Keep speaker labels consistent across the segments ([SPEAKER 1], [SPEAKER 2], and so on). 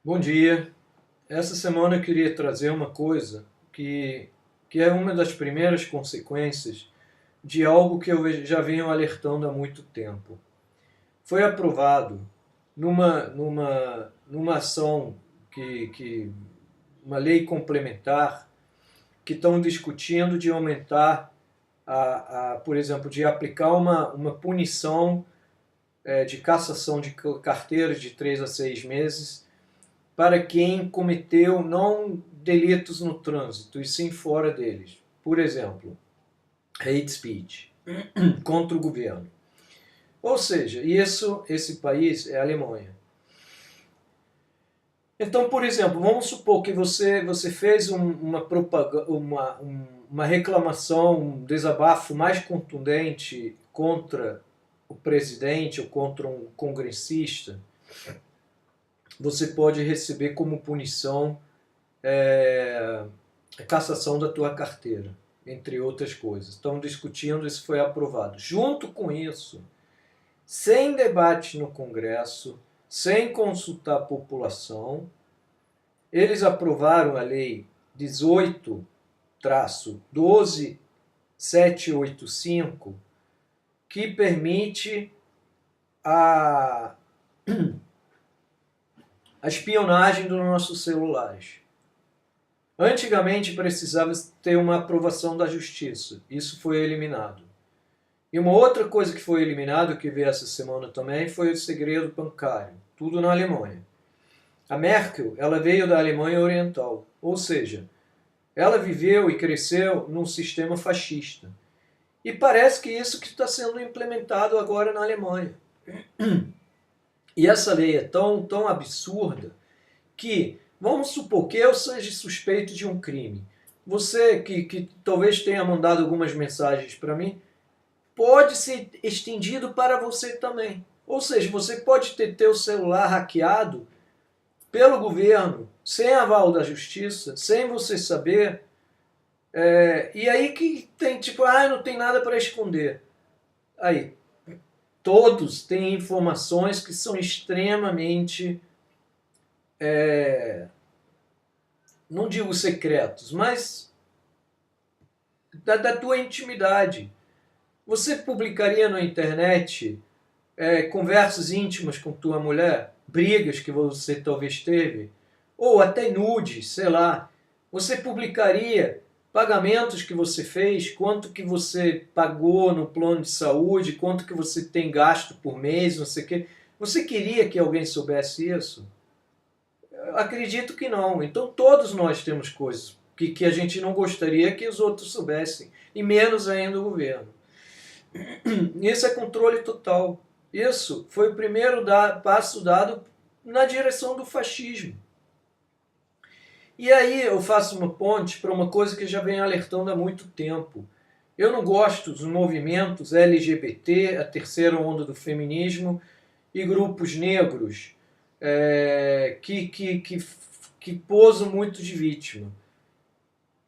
[SPEAKER 1] Bom dia. Essa semana eu queria trazer uma coisa que é uma das primeiras consequências de algo que eu já venho alertando há muito tempo. Foi aprovado numa ação uma lei complementar que estão discutindo de aumentar, por exemplo, de aplicar uma punição de cassação de carteiras de 3 a 6 meses para quem cometeu não delitos no trânsito, e sim fora deles. Por exemplo, hate speech contra o governo. Ou seja, esse país é a Alemanha. Então, por exemplo, vamos supor que você fez uma reclamação, um desabafo mais contundente contra o presidente ou contra um congressista. Você pode receber como punição a cassação da tua carteira, entre outras coisas. Estão discutindo, isso foi aprovado. Junto com isso, sem debate no Congresso, sem consultar a população, eles aprovaram a lei 18-12785, que permite a espionagem dos nossos celulares. Antigamente precisava ter uma aprovação da justiça. Isso foi eliminado. E uma outra coisa que foi eliminado, que veio essa semana também, foi o segredo bancário. Tudo na Alemanha. A Merkel, ela veio da Alemanha Oriental. Ou seja, ela viveu e cresceu num sistema fascista. E parece que isso que está sendo implementado agora na Alemanha. E essa lei é tão absurda que, vamos supor que eu seja suspeito de um crime. Você que talvez tenha mandado algumas mensagens para mim, pode ser estendido para você também. Ou seja, você pode ter teu celular hackeado pelo governo, sem aval da justiça, sem você saber. E aí que tem tipo, não tem nada para esconder. Aí, todos têm informações que são extremamente, não digo secretos, mas da tua intimidade. Você publicaria na internet conversas íntimas com tua mulher, brigas que você talvez teve, ou até nudes, sei lá. Você publicaria pagamentos que você fez, quanto que você pagou no plano de saúde, quanto que você tem gasto por mês, não sei o quê. Você queria que alguém soubesse isso? Eu acredito que não. Então todos nós temos coisas que a gente não gostaria que os outros soubessem, e menos ainda o governo. Isso é controle total. Isso foi o primeiro passo dado na direção do fascismo. E aí eu faço uma ponte para uma coisa que eu já venho alertando há muito tempo. Eu não gosto dos movimentos LGBT, a terceira onda do feminismo, e grupos negros que posam muito de vítima.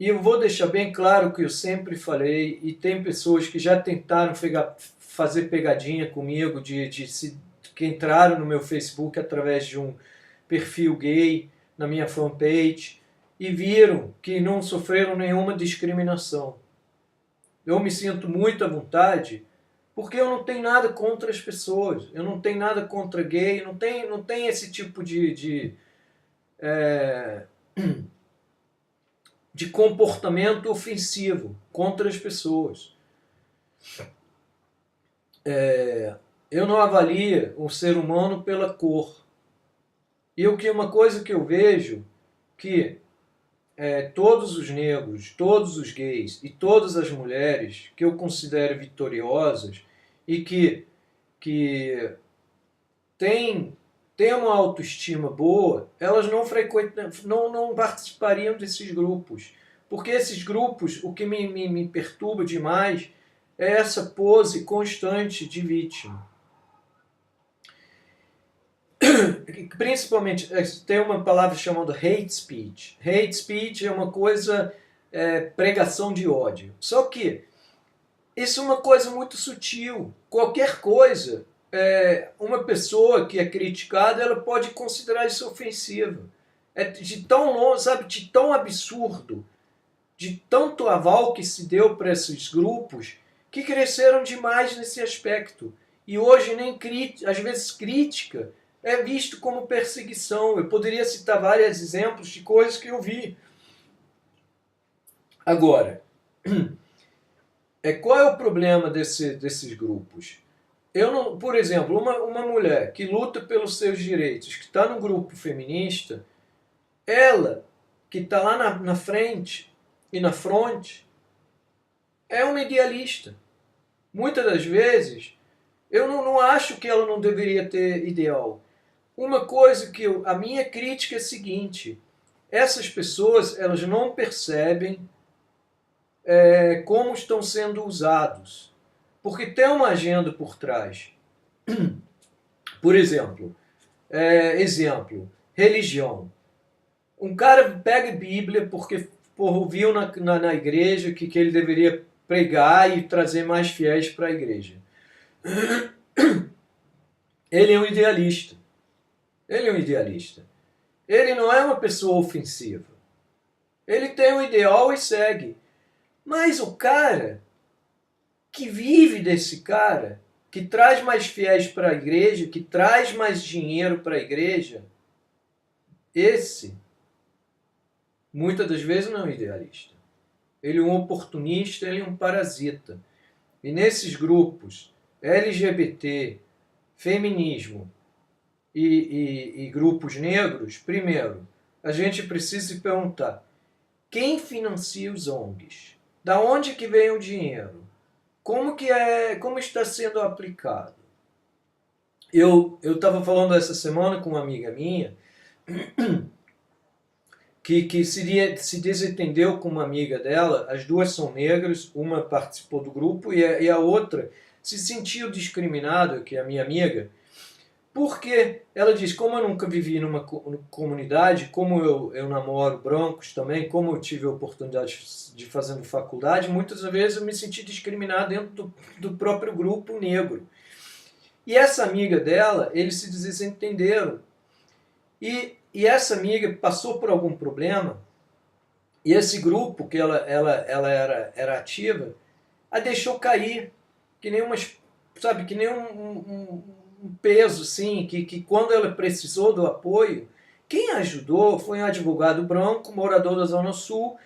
[SPEAKER 1] E eu vou deixar bem claro que eu sempre falei, e tem pessoas que já tentaram fazer pegadinha comigo, que entraram no meu Facebook através de um perfil gay, na minha fanpage, e viram que não sofreram nenhuma discriminação. Eu me sinto muito à vontade, porque eu não tenho nada contra as pessoas, eu não tenho nada contra gay, não tem esse tipo de comportamento ofensivo contra as pessoas. Eu não avalio o ser humano pela cor. E uma coisa que eu vejo que todos os negros, todos os gays e todas as mulheres que eu considero vitoriosas e que têm uma autoestima boa, elas não participariam desses grupos. Porque esses grupos, o que me perturba demais é essa pose constante de vítima. Principalmente, tem uma palavra chamada hate speech. Hate speech é uma coisa, pregação de ódio. Só que isso é uma coisa muito sutil. Qualquer coisa uma pessoa que é criticada, ela pode considerar isso ofensivo. É de tão longe, sabe, de tão absurdo, de tanto aval que se deu para esses grupos, que cresceram demais nesse aspecto. E hoje nem às vezes crítica é visto como perseguição. Eu poderia citar vários exemplos de coisas que eu vi. Agora, qual é o problema desses grupos? Eu não, por exemplo, uma mulher que luta pelos seus direitos, que está no grupo feminista, ela que está lá na frente e na fronte, é uma idealista. Muitas das vezes, eu não acho que ela não deveria ter ideal. Uma coisa que a minha crítica é a seguinte: essas pessoas, elas não percebem como estão sendo usados, porque tem uma agenda por trás. Por exemplo, religião. Um cara pega a Bíblia porque ouviu na igreja que ele deveria pregar e trazer mais fiéis para a igreja. Ele é um idealista. Ele é um idealista. Ele não é uma pessoa ofensiva. Ele tem um ideal e segue. Mas o cara que vive desse cara, que traz mais fiéis para a igreja, que traz mais dinheiro para a igreja, esse, muitas das vezes, não é um idealista. Ele é um oportunista, ele é um parasita. E nesses grupos, LGBT, feminismo e grupos negros, primeiro, a gente precisa se perguntar: quem financia os ONGs? Da onde que vem o dinheiro? Como está sendo aplicado? Eu estava falando essa semana com uma amiga minha que se desentendeu com uma amiga dela. As duas são negras, uma participou do grupo e a outra se sentiu discriminada, que é a minha amiga, porque ela diz: como eu nunca vivi numa comunidade, como eu namoro brancos também, como eu tive a oportunidade de fazer faculdade, muitas vezes eu me senti discriminado dentro do próprio grupo negro. E essa amiga dela, eles se desentenderam. E essa amiga passou por algum problema, e esse grupo que ela era ativa, a deixou cair, que nem que nem um peso, assim, que quando ela precisou do apoio, quem ajudou foi um advogado branco, morador da Zona Sul,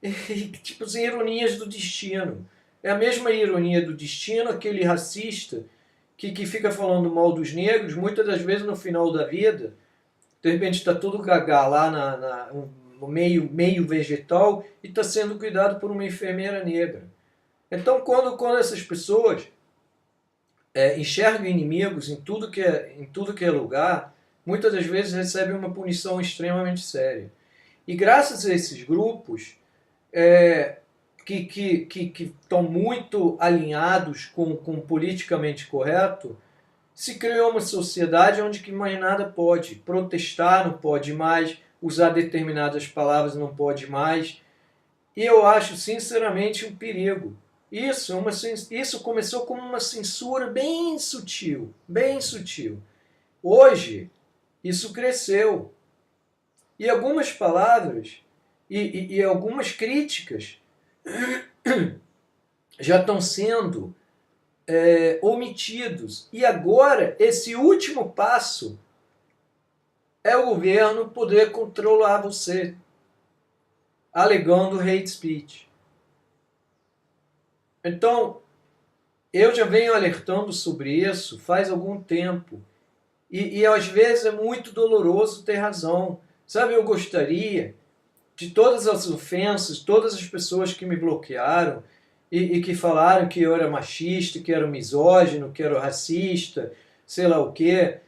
[SPEAKER 1] e tipo assim, ironias do destino. É a mesma ironia do destino, aquele racista que fica falando mal dos negros, muitas das vezes no final da vida, de repente está todo gagá lá no meio vegetal e está sendo cuidado por uma enfermeira negra. Então, quando essas pessoas enxergam inimigos em tudo que é lugar, muitas das vezes recebem uma punição extremamente séria. E graças a esses grupos que estão muito alinhados com o politicamente correto, se criou uma sociedade onde que mais nada pode. Protestar não pode mais, usar determinadas palavras não pode mais. E eu acho, sinceramente, um perigo. Isso começou como uma censura bem sutil, bem sutil. Hoje, isso cresceu. E algumas palavras e algumas críticas já estão sendo omitidos. E agora, esse último passo é o governo poder controlar você, alegando hate speech. Então, eu já venho alertando sobre isso faz algum tempo. E às vezes é muito doloroso ter razão. Sabe, eu gostaria de todas as ofensas, todas as pessoas que me bloquearam e que falaram que eu era machista, que era misógino, que era racista, sei lá o quê,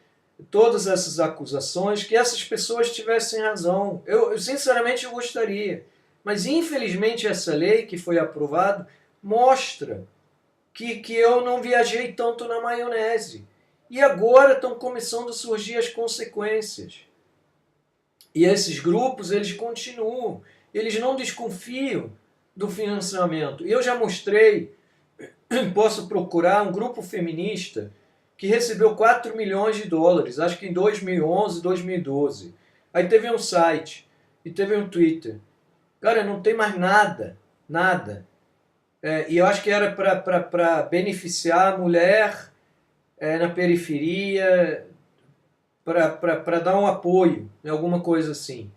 [SPEAKER 1] todas essas acusações, que essas pessoas tivessem razão. Eu sinceramente, eu gostaria. Mas, infelizmente, essa lei que foi aprovada mostra que eu não viajei tanto na maionese. E agora estão começando a surgir as consequências. E esses grupos, eles continuam. Eles não desconfiam do financiamento. Eu já mostrei, posso procurar um grupo feminista que recebeu 4 milhões de dólares, acho que em 2011, 2012. Aí teve um site e teve um Twitter. Cara, não tem mais nada, nada. E eu acho que era para beneficiar a mulher na periferia, para dar um apoio, alguma coisa assim,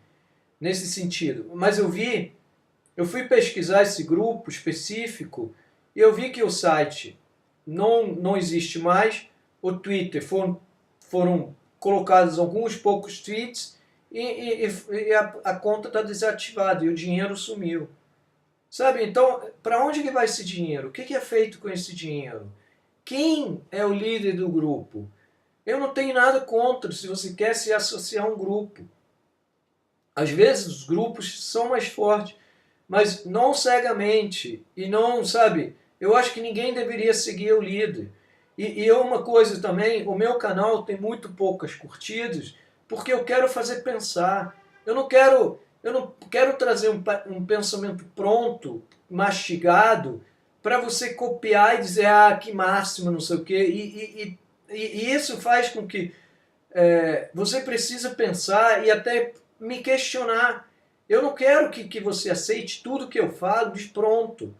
[SPEAKER 1] nesse sentido. Mas eu fui pesquisar esse grupo específico e eu vi que o site não existe mais, o Twitter foram colocados alguns poucos tweets e a conta está desativada e o dinheiro sumiu. Sabe, então, para onde que vai esse dinheiro? O que é feito com esse dinheiro? Quem é o líder do grupo? Eu não tenho nada contra se você quer se associar a um grupo. Às vezes os grupos são mais fortes, mas não cegamente. E não, sabe, eu acho que ninguém deveria seguir o líder. E uma coisa também, o meu canal tem muito poucas curtidas, porque eu quero fazer pensar. Eu não quero trazer um pensamento pronto, mastigado, para você copiar e dizer, ah, que máximo, não sei o quê. E isso faz com que você precisa pensar e até me questionar. Eu não quero que você aceite tudo que eu falo de pronto.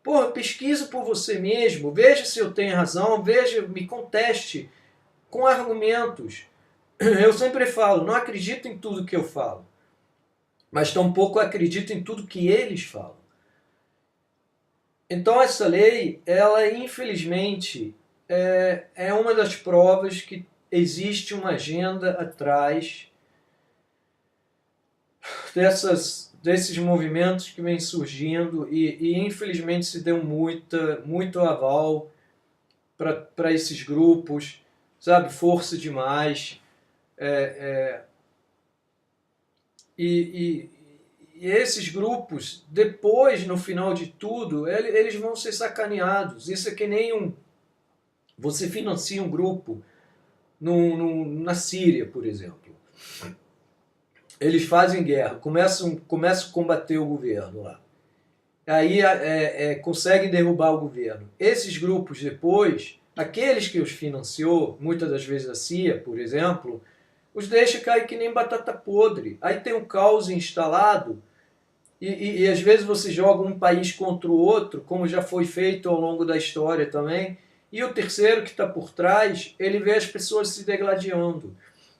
[SPEAKER 1] Porra, pesquisa por você mesmo, veja se eu tenho razão, veja, me conteste com argumentos. Eu sempre falo, não acredito em tudo que eu falo, mas tampouco acredito em tudo que eles falam. Então essa lei, ela infelizmente é uma das provas que existe uma agenda atrás desses movimentos que vêm surgindo e infelizmente se deu muito aval para esses grupos, sabe, força demais. E esses grupos, depois, no final de tudo, eles vão ser sacaneados. Isso é que nem você financia um grupo na Síria, por exemplo. Eles fazem guerra, começam a combater o governo lá. Aí conseguem derrubar o governo. Esses grupos depois, aqueles que os financiou, muitas das vezes a CIA, por exemplo, os deixa cair que nem batata podre. Aí tem um caos instalado e às vezes você joga um país contra o outro, como já foi feito ao longo da história também, e o terceiro que está por trás, ele vê as pessoas se degladiando.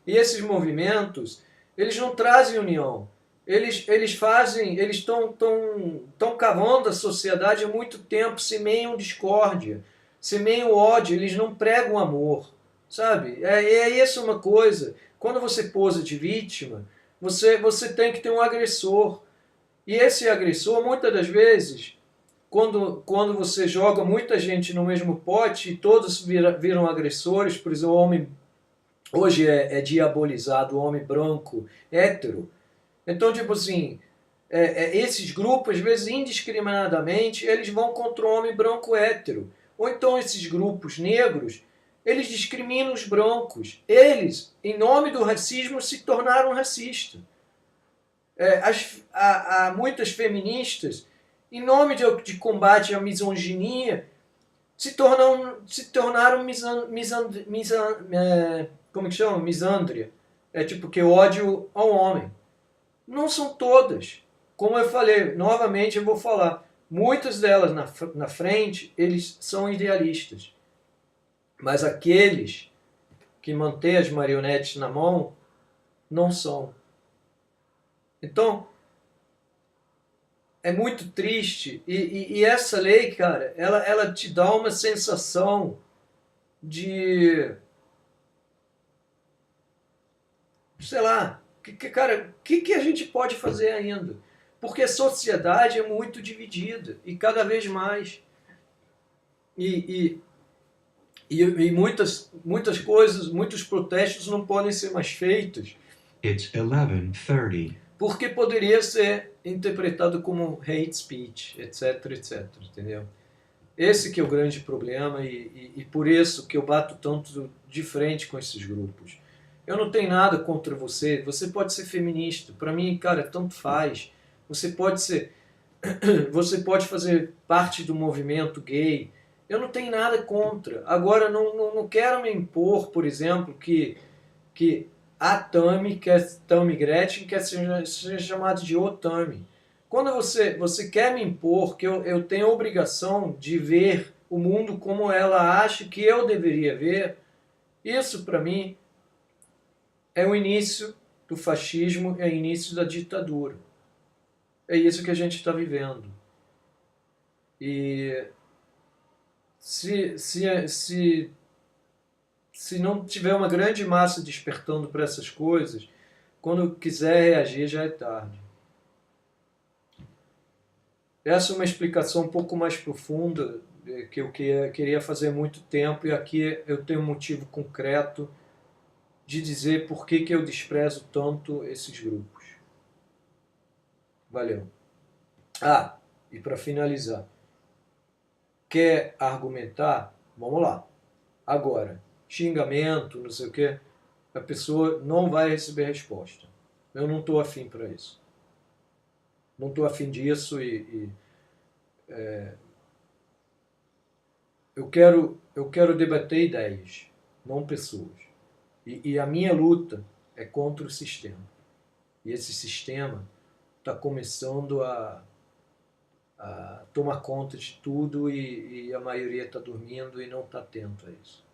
[SPEAKER 1] E esses movimentos, eles não trazem união. Eles estão cavando a sociedade há muito tempo, semeiam discórdia, semeiam ódio, eles não pregam amor, sabe? É isso uma coisa. Quando você posa de vítima, você tem que ter um agressor. E esse agressor, muitas das vezes, quando você joga muita gente no mesmo pote e todos viram agressores, por exemplo, o homem hoje é diabolizado, o homem branco, hétero. Então, tipo assim, esses grupos, às vezes, indiscriminadamente, eles vão contra o homem branco hétero. Ou então esses grupos negros, eles discriminam os brancos. Eles, em nome do racismo, se tornaram racistas. Há muitas feministas, em nome de combate à misoginia, se tornaram como que chama? Misândria. É tipo que ódio ao homem. Não são todas. Como eu falei, novamente eu vou falar, muitas delas na frente, eles são idealistas. Mas aqueles que mantêm as marionetes na mão, não são. Então, é muito triste. E essa lei, cara, ela te dá uma sensação de... sei lá, cara, o que a gente pode fazer ainda? Porque a sociedade é muito dividida, e cada vez mais. E muitas coisas, muitos protestos não podem ser mais feitos.
[SPEAKER 2] It's 11:30.
[SPEAKER 1] Porque poderia ser interpretado como hate speech, etc, etc, entendeu? Esse que é o grande problema e por isso que eu bato tanto de frente com esses grupos. Eu não tenho nada contra você, você pode ser feminista, para mim, cara, tanto faz. Você pode fazer parte do movimento gay, Eu não tenho nada contra. Agora, não quero me impor, por exemplo, que a Tami, que é Tami Gretchen, quer ser chamada de o Tami. Quando você quer me impor que eu tenho a obrigação de ver o mundo como ela acha que eu deveria ver, isso para mim é o início do fascismo, é o início da ditadura. É isso que a gente está vivendo. E se não tiver uma grande massa despertando para essas coisas, quando quiser reagir já é tarde. Essa é uma explicação um pouco mais profunda que eu queria fazer há muito tempo, e aqui eu tenho um motivo concreto de dizer por que eu desprezo tanto esses grupos. Valeu. Ah, e para finalizar, quer argumentar? Vamos lá. Agora, xingamento, não sei o quê, a pessoa não vai receber resposta. Eu não estou afim para isso. Não estou afim disso e eu quero debater ideias, não pessoas. E a minha luta é contra o sistema. E esse sistema está começando a tomar conta de tudo e a maioria está dormindo e não está atento a isso.